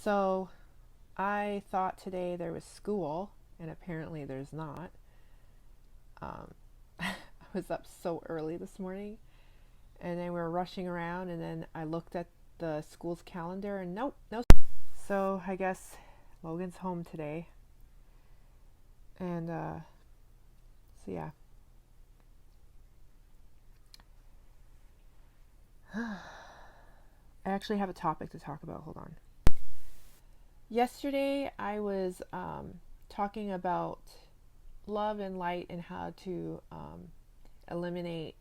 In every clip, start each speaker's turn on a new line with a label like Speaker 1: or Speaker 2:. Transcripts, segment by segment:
Speaker 1: So I thought today there was school, and apparently there's not. I was up so early this morning, and then we were rushing around, and then I looked at the school's calendar, and nope, no. So I guess Logan's home today, and so yeah. I actually have a topic to talk about. Hold on. Yesterday I was talking about love and light and how to eliminate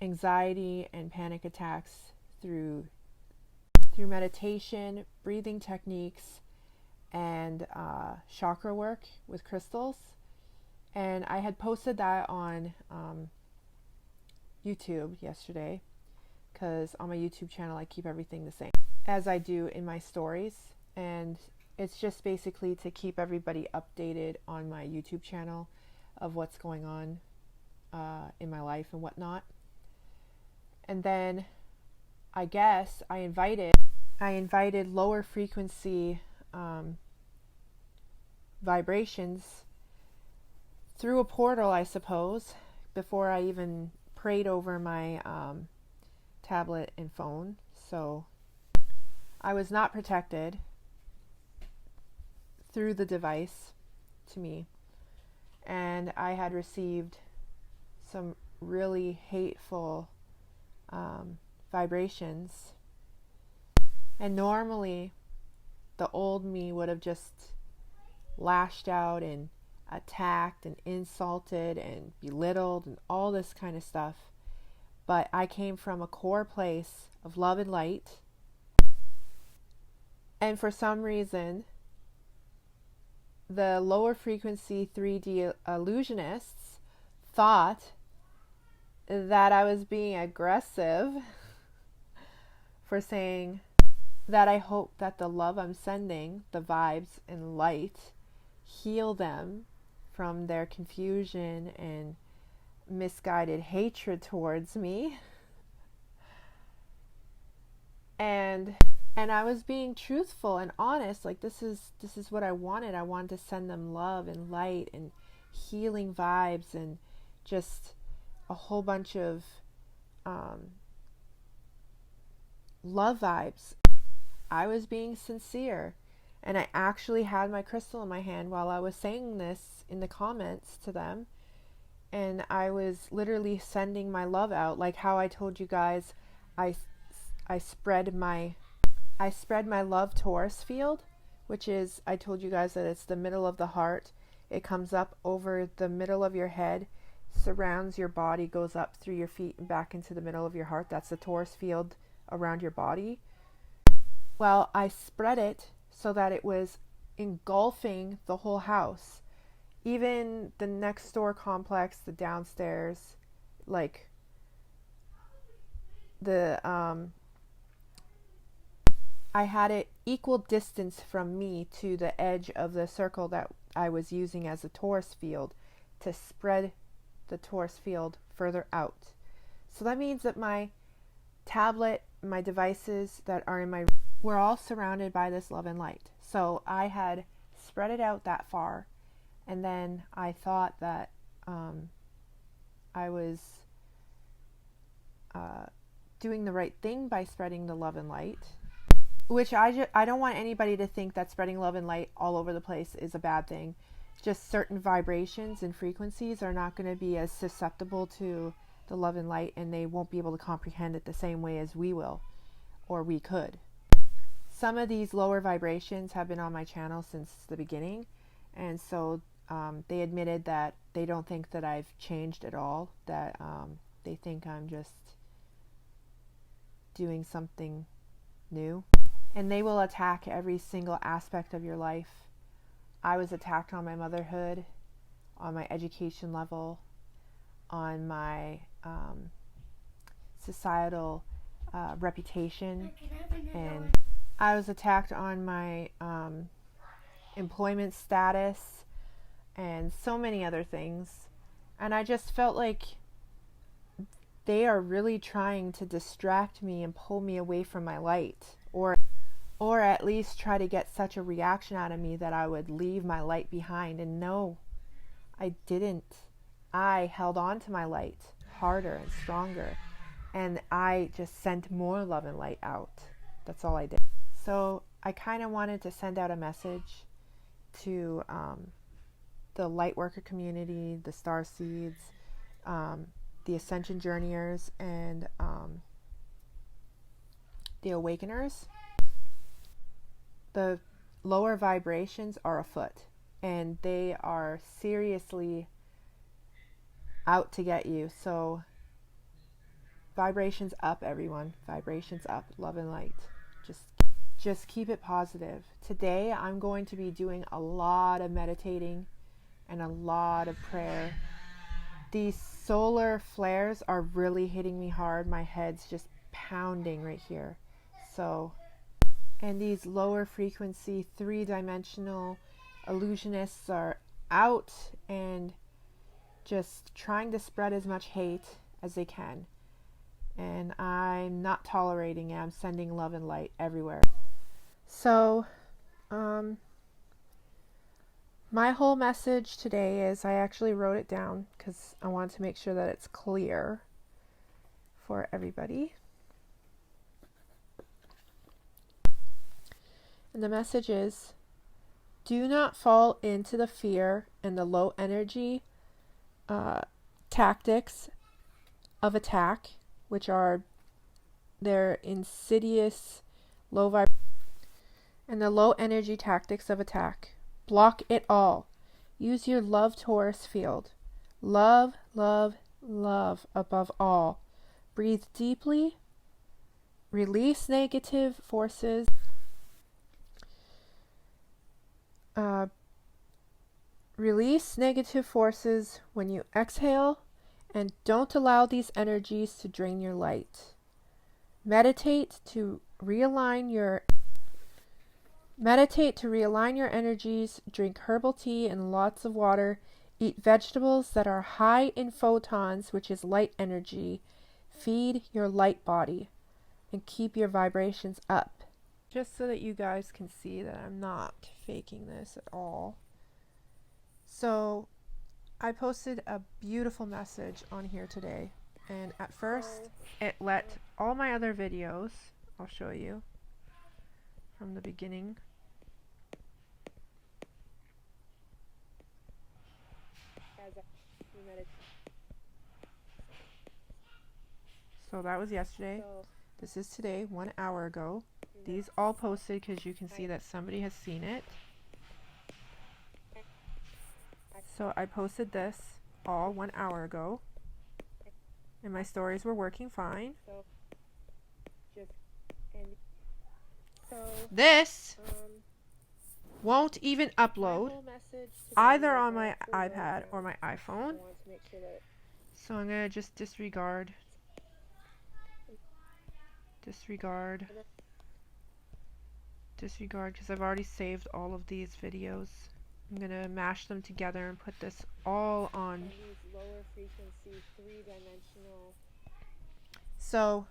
Speaker 1: anxiety and panic attacks through meditation, breathing techniques, and chakra work with crystals. And I had posted that on YouTube yesterday, because on my YouTube channel I keep everything the same as I do in my stories, and it's just basically to keep everybody updated on my YouTube channel of what's going on in my life and whatnot. And then I guess I invited lower frequency vibrations through a portal, I suppose, before I even prayed over my tablet and phone. So I was not protected through the device to me, and I had received some really hateful vibrations. And normally the old me would have just lashed out and attacked and insulted and belittled and all this kind of stuff. But I came from a core place of love and light. And for some reason, the lower frequency 3D illusionists thought that I was being aggressive for saying that I hope that the love I'm sending, the vibes and light, heal them from their confusion and misguided hatred towards me. And I was being truthful and honest, like this is what I wanted. I wanted to send them love and light and healing vibes and just a whole bunch of love vibes. I was being sincere, and I actually had my crystal in my hand while I was saying this in the comments to them, and I was literally sending my love out, like how I told you guys I spread my love torus field, which is, I told you guys that it's the middle of the heart. It comes up over the middle of your head, surrounds your body, goes up through your feet and back into the middle of your heart. That's the torus field around your body. Well, I spread it so that it was engulfing the whole house, even the next door complex, the downstairs, like the I had it equal distance from me to the edge of the circle that I was using as a torus field to spread the torus field further out. So that means that my tablet, my devices that are in my were all surrounded by this love and light. So I had spread it out that far, and then I thought that I was doing the right thing by spreading the love and light, which I don't want anybody to think that spreading love and light all over the place is a bad thing. Just certain vibrations and frequencies are not going to be as susceptible to the love and light, and they won't be able to comprehend it the same way as we will, or we could. Some of these lower vibrations have been on my channel since the beginning, and so they admitted that they don't think that I've changed at all, that they think I'm just doing something new. And they will attack every single aspect of your life. I was attacked on my motherhood, on my education level, on my societal reputation, and I was attacked on my employment status and so many other things. And I just felt like they are really trying to distract me and pull me away from my light or at least try to get such a reaction out of me that I would leave my light behind. And no, I didn't. I held on to my light harder and stronger, and I just sent more love and light out. That's all I did. So I kind of wanted to send out a message to the light worker community, the star seeds, the Ascension journeyers, and the awakeners. The lower vibrations are afoot, and they are seriously out to get you. So vibrations up, everyone. Vibrations up. Love and light. Just keep it positive. Today I'm going to be doing a lot of meditating and a lot of prayer. These solar flares are really hitting me hard. My head's just pounding right here. So, and these lower frequency, three-dimensional illusionists are out and just trying to spread as much hate as they can. And I'm not tolerating it. I'm sending love and light everywhere. So, my whole message today is, I actually wrote it down because I wanted to make sure that it's clear for everybody. And the message is, do not fall into the fear and the low energy tactics of attack, which are their insidious low vibration and the low energy tactics of attack. Block it all. Use your love torus field. Love, love, love above all. Breathe deeply. Release negative forces. Release negative forces when you exhale, and don't allow these energies to drain your light. Meditate to realign your energies. Drink herbal tea and lots of water. Eat vegetables that are high in photons, which is light energy. Feed your light body and keep your vibrations up. Just so that you guys can see that I'm not faking this at all. So I posted a beautiful message on here today, and at first it let all my other videos, I'll show you from the beginning. So that was yesterday. This is today, 1 hour ago. These all posted because you can see that somebody has seen it. So I posted this all 1 hour ago, and my stories were working fine. This won't even upload either on my iPad or my iPhone. So I'm going to just disregard because I've already saved all of these videos. I'm going to mash them together and put this all on. These lower frequency, three-dimensional. So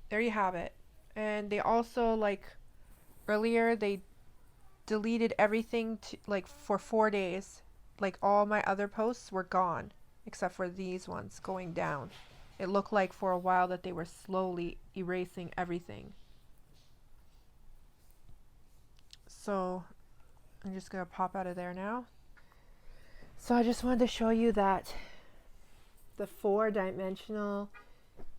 Speaker 1: there you have it. And they also, like, earlier they deleted everything for 4 days. Like, all my other posts were gone except for these ones going down. It looked like for a while that they were slowly erasing everything. So I'm just going to pop out of there now. So I just wanted to show you that the 4-dimensional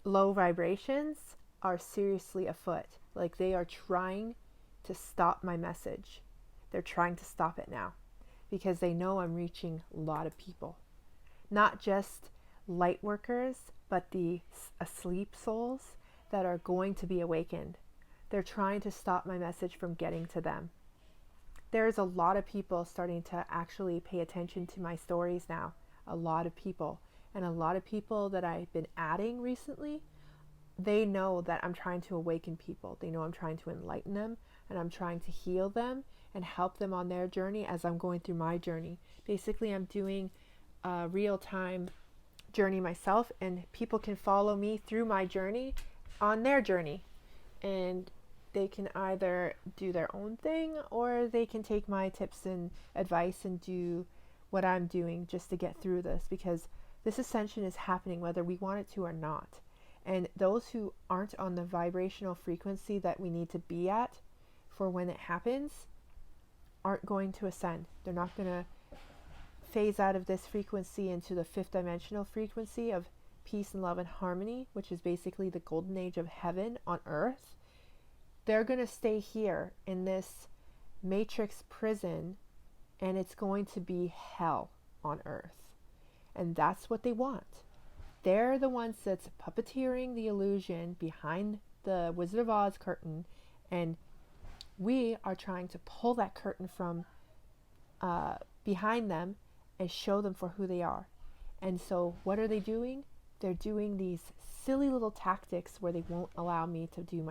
Speaker 1: low vibrations are seriously afoot. Like, they are trying to stop my message. They're trying to stop it now because they know I'm reaching a lot of people. Not just light workers, but the asleep souls that are going to be awakened. They're trying to stop my message from getting to them. There's a lot of people starting to actually pay attention to my stories now. A lot of people. And a lot of people that I've been adding recently, they know that I'm trying to awaken people. They know I'm trying to enlighten them, and I'm trying to heal them and help them on their journey as I'm going through my journey. Basically, I'm doing a real-time journey myself, and people can follow me through my journey on their journey. And they can either do their own thing, or they can take my tips and advice and do what I'm doing just to get through this, because this ascension is happening whether we want it to or not. And those who aren't on the vibrational frequency that we need to be at for when it happens aren't going to ascend. They're not going to phase out of this frequency into the fifth dimensional frequency of peace and love and harmony, which is basically the golden age of heaven on earth. They're going to stay here in this matrix prison, and it's going to be hell on earth. And that's what they want. They're the ones that's puppeteering the illusion behind the Wizard of Oz curtain, and we are trying to pull that curtain from behind them and show them for who they are. And so what are they doing? They're doing these silly little tactics where they won't allow me to do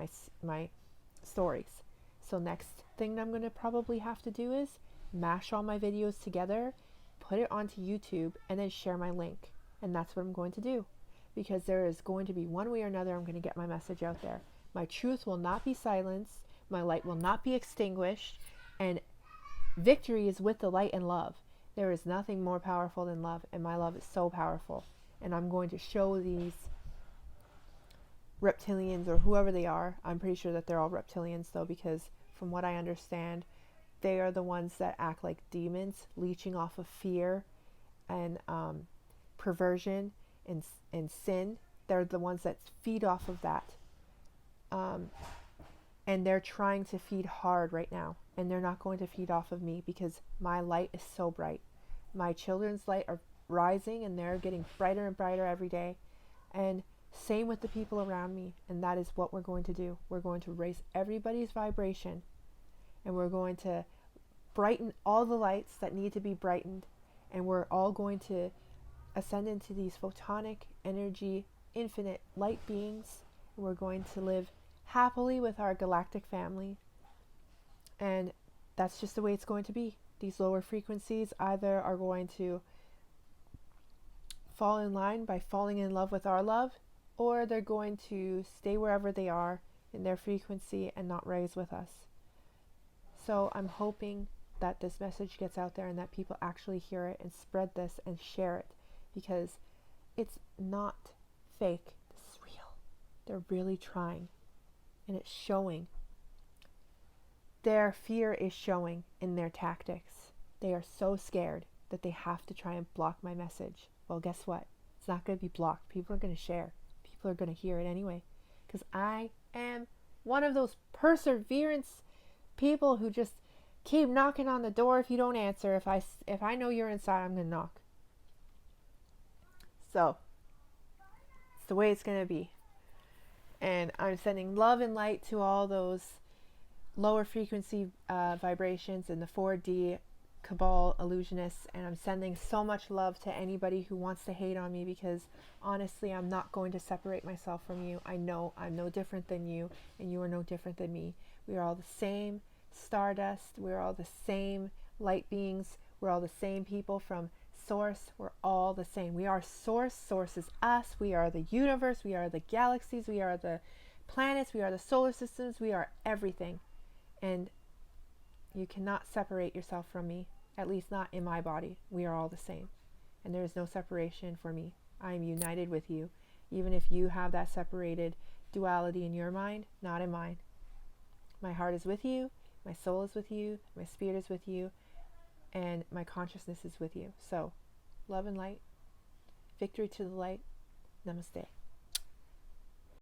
Speaker 1: my stories. So next thing I'm going to probably have to do is mash all my videos together, put it onto YouTube, and then share my link. And that's what I'm going to do, because there is going to be one way or another I'm going to get my message out there. My truth will not be silenced, my light will not be extinguished, and victory is with the light and love. There is nothing more powerful than love, and my love is so powerful. And I'm going to show these reptilians, or whoever they are, I'm pretty sure that they're all reptilians though, because from what I understand, they are the ones that act like demons, leeching off of fear and perversion and sin. They're the ones that feed off of that. And they're trying to feed hard right now. And they're not going to feed off of me, because my light is so bright. My children's light are rising, and they're getting brighter and brighter every day. And same with the people around me. And that is what we're going to do. We're going to raise everybody's vibration. And we're going to brighten all the lights that need to be brightened. And we're all going to ascend into these photonic energy, infinite light beings. And we're going to live happily with our galactic family. And that's just the way it's going to be. These lower frequencies either are going to fall in line by falling in love with our love, or they're going to stay wherever they are in their frequency and not raise with us. So I'm hoping that this message gets out there and that people actually hear it and spread this and share it, because it's not fake. This is real. They're really trying, and it's showing. Their fear is showing in their tactics. They are so scared that they have to try and block my message. Well, guess what? It's not going to be blocked. People are going to share. People are going to hear it anyway. Because I am one of those perseverance people who just keep knocking on the door if you don't answer. If I know you're inside, I'm going to knock. So, it's the way it's going to be. And I'm sending love and light to all those lower frequency vibrations in the 4D cabal illusionists, and I'm sending so much love to anybody who wants to hate on me, because honestly, I'm not going to separate myself from you. I know I'm no different than you, and you are no different than me. We are all the same stardust. We're all the same light beings. We're all the same people from source. We're all the same. We are source. Source is us. We are the universe. We are the galaxies. We are the planets. We are the solar systems. We are everything. And you cannot separate yourself from me, at least not in my body. We are all the same. And there is no separation for me. I am united with you. Even if you have that separated duality in your mind, not in mine. My heart is with you. My soul is with you. My spirit is with you. And my consciousness is with you. So, love and light. Victory to the light. Namaste.